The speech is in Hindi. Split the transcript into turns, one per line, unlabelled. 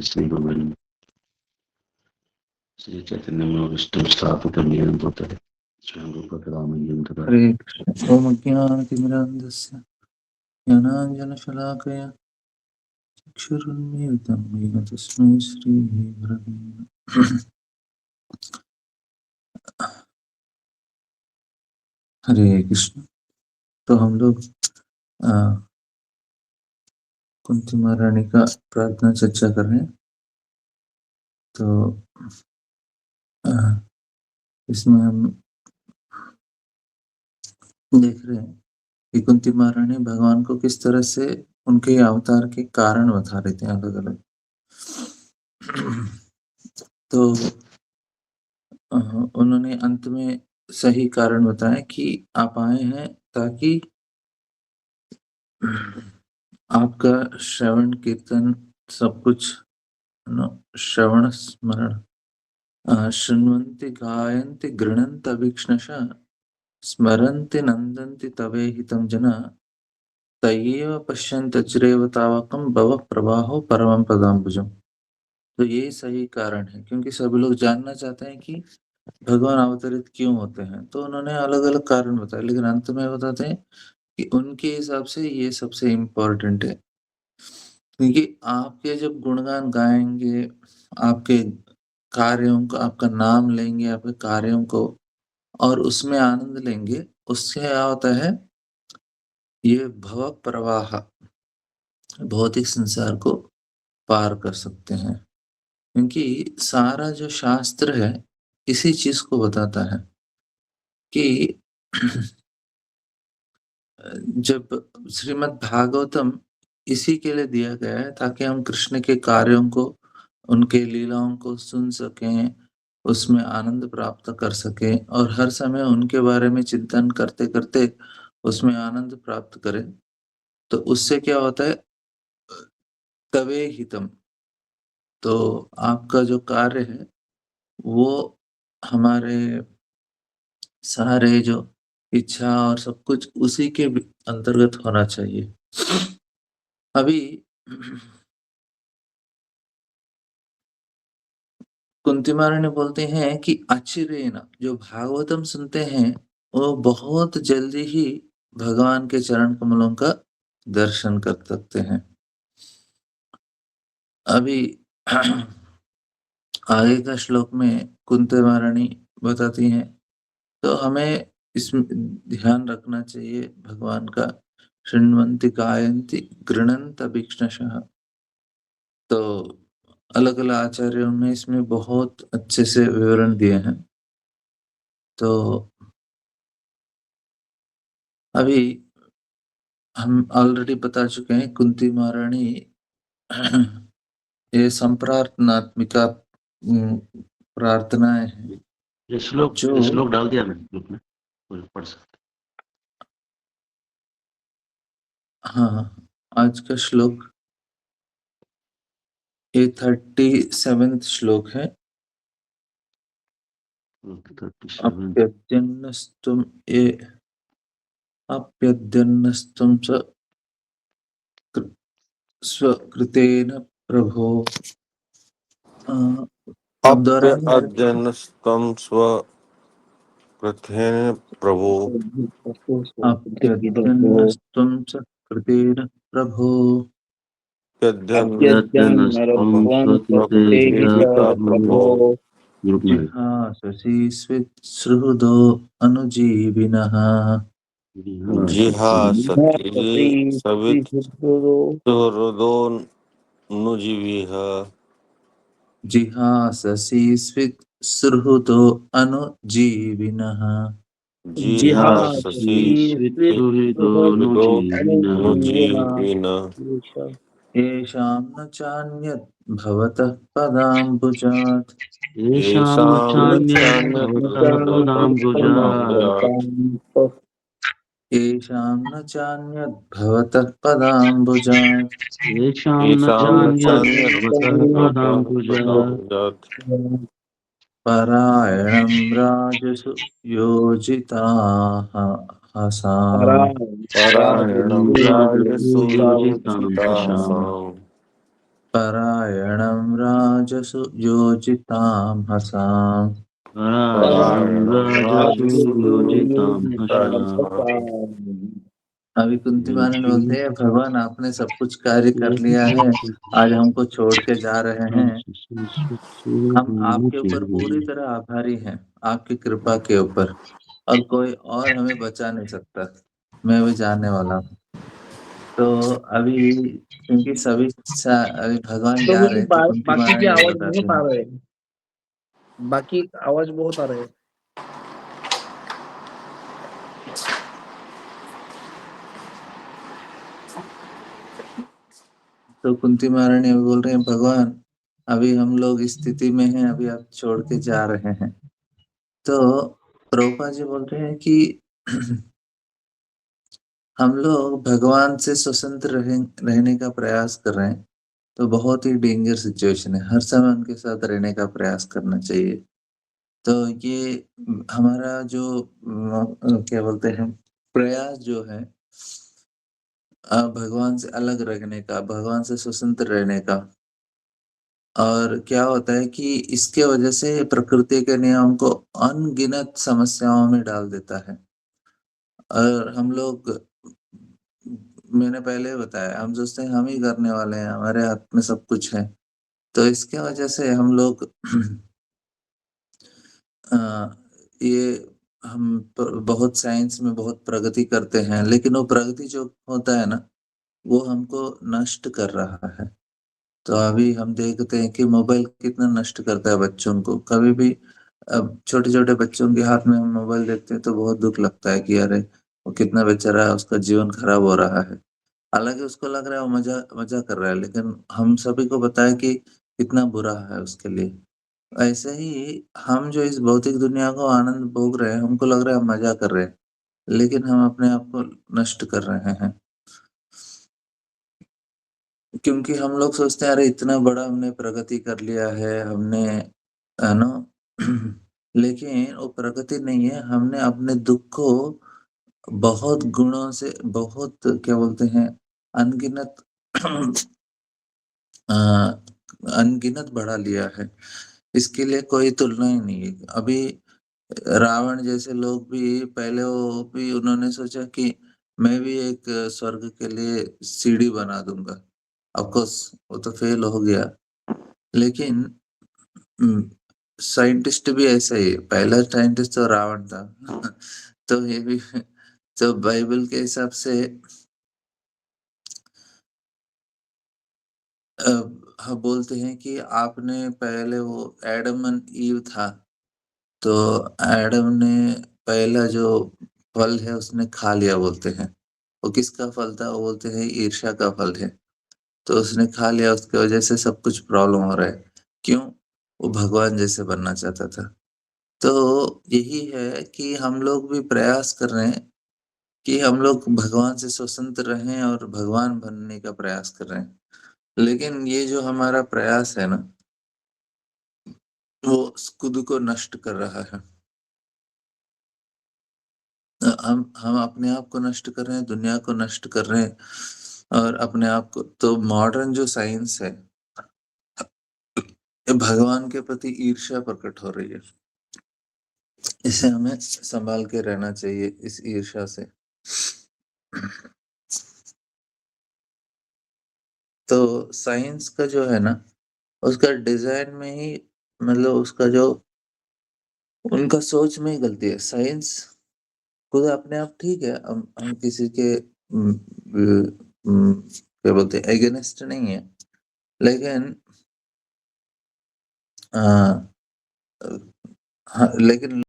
श्री गोविंद श्री चैतन्य विष्णु स्थापितं येन भूतले स्वयं रूपकदामयं तथा
हरे कृष्ण। ओम ज्ञानतिमिरान्धस्य ज्ञानाञ्जनशलाकया चक्षुरुन्मीलितं येन तस्मै श्रीगुरवे नमः। हरे कृष्ण। तो हम लोग कुंती महारानी का प्रार्थना चर्चा कर रहे हैं। तो इसमें हम देख रहे हैं कि कुंती महारानी भगवान को किस तरह से उनके अवतार के कारण बता रहे थे अलग अलग। तो उन्होंने अंत में सही कारण बताया कि आप आए हैं ताकि आपका श्रवण कीर्तन सब कुछ श्रवण स्मरण शृण्वन्ति गायन्ति गृह्णन्ति अभीक्ष्णशः स्मरन्ति नन्दन्ति तवेहितं जना तयेव पश्यन्ति चिरेव तावकं भव प्रवाहो परमं पदाम्बुजम्। तो ये सही कारण है क्योंकि सभी लोग जानना चाहते हैं कि भगवान अवतरित क्यों होते हैं। तो उन्होंने अलग अलग कारण बताए, लेकिन अंत में बताते हैं कि उनके हिसाब से ये सबसे इम्पोर्टेंट है, क्योंकि आपके जब गुणगान गाएंगे, आपके कार्यों को, आपका नाम लेंगे, आपके कार्यों को और उसमें आनंद लेंगे, उससे क्या होता है, ये भव प्रवाह भौतिक संसार को पार कर सकते हैं। क्योंकि सारा जो शास्त्र है इसी चीज को बताता है कि जब श्रीमद् भागवतम इसी के लिए दिया गया है ताकि हम कृष्ण के कार्यों को, उनके लीलाओं को सुन सकें, उसमें आनंद प्राप्त कर सकें और हर समय उनके बारे में चिंतन करते करते उसमें आनंद प्राप्त करें। तो उससे क्या होता है, तवे हितम, तो आपका जो कार्य है वो हमारे सारे जो इच्छा और सब कुछ उसी के अंतर्गत होना चाहिए। अभी कुंती महारानी बोलते हैं कि अचिरेण जो भागवतम सुनते हैं वो बहुत जल्दी ही भगवान के चरण कमलों का दर्शन कर सकते हैं। अभी आगे का श्लोक में कुंती महारानी बताती हैं, तो हमें इसमें ध्यान रखना चाहिए भगवान का। शृण्वन्ति गायन्ति गृह्णन्ति अभीक्ष्णशः। तो अलग अलग आचार्यों ने इसमें बहुत अच्छे से विवरण दिए हैं। तो अभी हम ऑलरेडी बता चुके हैं कुंती महारानी ये संप्रार्थनात्मिका प्रार्थनाएं हैं।
ये श्लोक डाल दिया मैंने ग्रुप में, पढ़ सकते।
हाँ, आज का श्लोक ये 37th श्लोक है। अप्यद्यन्नस्तुम अप्यद्यन्नस्तुम स्वकृतेन प्रभो। आप दोहराएंगे?
अप्यद्यन्नस्तुम स्वकृतेन प्रभो।
अप्यद्यन्नस्तुम स्वकृतेन प्रभो। जिहाससि स्वित्सुहृदो अनुजीविनः।
जिहासति सवित्सुहृदोऽनुजीविनः।
जिहाससि स्वित्सुहृदो अनुजीविनः।
जिहाससि स्वित्सुहृदोऽनुजीविनः।
येषां न चान्यत् भवतः पदाम्बुजात्।
येषां न चान्यत्
येषां न चान्यत् भवतः पदाम्बुजात्। परायणं राजसु योजिताः हसाम्। परायणं राजसु योजितामहसाम्। अभी कुंती महारानी बोलते हैं, भगवान आपने सब कुछ कार्य कर लिया है, आज हमको छोड़ के जा रहे हैं। हम आपके ऊपर पूरी तरह आभारी हैं, आपकी कृपा के ऊपर, और कोई और हमें बचा नहीं सकता। मैं भी जाने वाला हूँ। तो अभी क्योंकि अभी भगवान
तो
जा
मुझे
रहे हैं, तो कुंती
बाकी के
महारानी
आवाज
बताते
बहुत आ
हैं।
रहे हैं, बाकी आवाज बहुत आ रहे हैं।
तो कुंती महारानी अभी बोल रहे हैं, भगवान अभी हम लोग इस स्थिति में हैं, अभी आप छोड़ के जा रहे हैं। तो प्रभुपाद जी बोल रहे हैं कि हम लोग भगवान से स्वतंत्र रहने का प्रयास कर रहे हैं, तो बहुत ही डेंजर सिचुएशन है। हर समय उनके साथ रहने का प्रयास करना चाहिए। तो ये हमारा जो क्या बोलते हैं, प्रयास जो है भगवान से अलग रहने का, भगवान से स्वतंत्र रहने का। और क्या होता है कि इसके वजह से प्रकृति के नियम को अनगिनत समस्याओं में डाल देता है। और हम लोग, मैंने पहले बताया, हम सोचते हैं हम ही करने वाले हैं, हमारे हाथ में सब कुछ है। तो इसके वजह से हम लोग ये हम बहुत साइंस में बहुत प्रगति करते हैं, लेकिन वो प्रगति जो होता है ना, वो हमको नष्ट कर रहा है। तो अभी हम देखते हैं कि मोबाइल कितना नष्ट करता है बच्चों को। कभी भी अब छोटे-छोटे बच्चों के हाथ में हम मोबाइल देखते हैं तो बहुत दुःख लगता है कि अरे! वो कितना बेचारा, उसका जीवन खराब हो रहा है। हालाँकि उसको लग रहा है वो मज़ा कर रहा है, लेकिन हम सभी को पता है कि कितना बुरा है उसके लिए। ऐसे ही हम जो इस भौतिक दुनिया को आनंद भोग रहे हैं, हमको लग रहा है हम मज़ा कर रहे हैं, लेकिन हम अपने आप को नष्ट कर रहे हैं। क्योंकि हम लोग सोचते हैं अरे इतना बड़ा हमने प्रगति कर लिया है, हमने, है ना? लेकिन वो प्रगति नहीं है, हमने अपने दुःख को बहुत गुणों से, बहुत क्या बोलते हैं, अनगिनत अ, अनगिनत बढ़ा लिया है। इसके लिए कोई तुलना ही नहीं है। अभी रावण जैसे लोग भी पहले, वो भी उन्होंने सोचा कि मैं भी एक स्वर्ग के लिए सीढ़ी बना दूँगा। ऑफ कोर्स वो तो फेल हो गया। लेकिन साइंटिस्ट भी ऐसा ही है, पहला साइंटिस्ट तो रावण था। तो ये भी, तो बाइबल के हिसाब से हाँ, बोलते हैं कि आपने पहले, वो एडम एंड ईव था, तो एडम ने पहला जो फल है उसने खा लिया बोलते हैं। वो किसका फल था? वो बोलते हैं ईर्ष्या का फल है। तो उसने खा लिया, उसकी वजह से सब कुछ प्रॉब्लम हो रहा है। क्यों? वो भगवान जैसे बनना चाहता था। तो यही है कि हम लोग भी प्रयास कर रहे हैं कि हम लोग भगवान से स्वतंत्र रहें और भगवान बनने का प्रयास कर रहे हैं। लेकिन ये जो हमारा प्रयास है ना, वो खुद को नष्ट कर रहा है। हम अपने आप को नष्ट कर रहे हैं, दुनिया को नष्ट कर रहे हैं, और अपने आप को, तो मॉडर्न जो साइंस है, ये भगवान के प्रति ईर्ष्या प्रकट हो रही है। इसे हमें संभाल के रहना चाहिए, इस ईर्ष्या से। तो साइंस का जो है ना, उसका डिजाइन में ही, मतलब उसका जो, उनका सोच में ही गलती है। साइंस खुद अपने आप ठीक है, हम किसी के क्या बोलते हैं, अगेंस्ट नहीं है, लेकिन हाँ, लेकिन